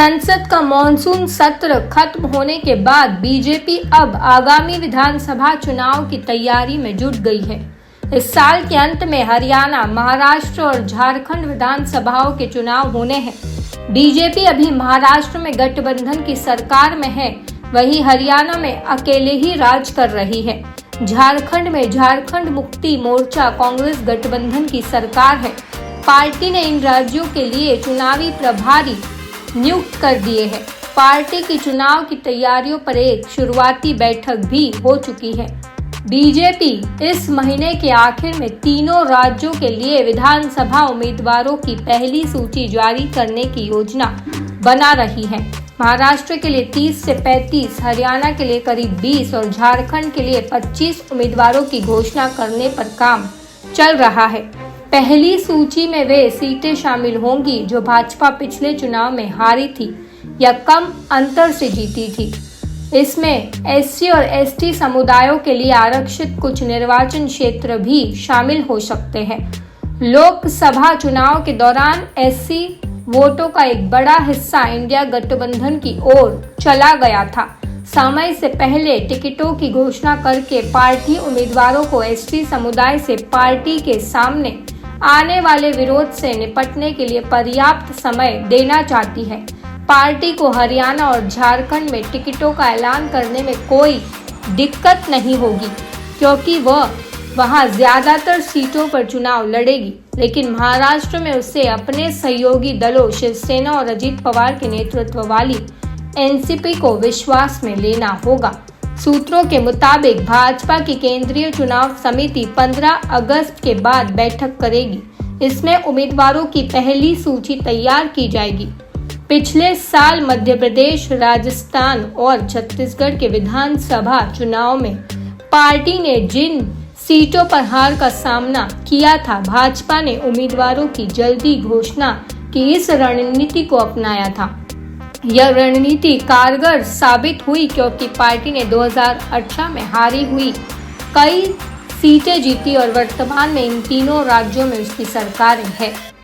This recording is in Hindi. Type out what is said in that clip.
संसद का मॉनसून सत्र खत्म होने के बाद बीजेपी अब आगामी विधानसभा चुनाव की तैयारी में जुट गई है। इस साल के अंत में हरियाणा, महाराष्ट्र और झारखंड विधानसभाओं के चुनाव होने हैं। बीजेपी अभी महाराष्ट्र में गठबंधन की सरकार में है, वहीं हरियाणा में अकेले ही राज कर रही है। झारखंड में झारखंड मुक्ति मोर्चा कांग्रेस गठबंधन की सरकार है। पार्टी ने इन राज्यों के लिए चुनावी प्रभारी नियुक्त कर दिए हैं। पार्टी की चुनाव की तैयारियों पर एक शुरुआती बैठक भी हो चुकी है। बीजेपी इस महीने के आखिर में तीनों राज्यों के लिए विधानसभा उम्मीदवारों की पहली सूची जारी करने की योजना बना रही है। महाराष्ट्र के लिए 30 से 35, हरियाणा के लिए करीब 20 और झारखंड के लिए 25 उम्मीदवारों की घोषणा करने पर काम चल रहा है। पहली सूची में वे सीटें शामिल होंगी जो भाजपा पिछले चुनाव में हारी थी या कम अंतर से जीती थी। इसमें एससी और एसटी समुदायों के लिए आरक्षित कुछ निर्वाचन क्षेत्र भी शामिल हो सकते हैं। लोकसभा चुनाव के दौरान एससी वोटों का एक बड़ा हिस्सा इंडिया गठबंधन की ओर चला गया था। समय से पहले टिकटों की घोषणा करके पार्टी उम्मीदवारों को एसटी समुदाय से पार्टी के सामने आने वाले विरोध से निपटने के लिए पर्याप्त समय देना चाहती है। पार्टी को हरियाणा और झारखंड में टिकटों का ऐलान करने में कोई दिक्कत नहीं होगी, क्योंकि वह वहां ज्यादातर सीटों पर चुनाव लड़ेगी। लेकिन महाराष्ट्र में उसे अपने सहयोगी दलों शिवसेना और अजीत पवार के नेतृत्व वाली एनसीपी को विश्वास में लेना होगा। सूत्रों के मुताबिक भाजपा की केंद्रीय चुनाव समिति 15 अगस्त के बाद बैठक करेगी। इसमें उम्मीदवारों की पहली सूची तैयार की जाएगी। पिछले साल मध्य प्रदेश, राजस्थान और छत्तीसगढ़ के विधानसभा चुनाव में पार्टी ने जिन सीटों पर हार का सामना किया था, भाजपा ने उम्मीदवारों की जल्दी घोषणा की इस रणनीति को अपनाया था। यह रणनीति कारगर साबित हुई क्योंकि पार्टी ने 2018 में हारी हुई कई सीटें जीती और वर्तमान में इन तीनों राज्यों में उसकी सरकार है।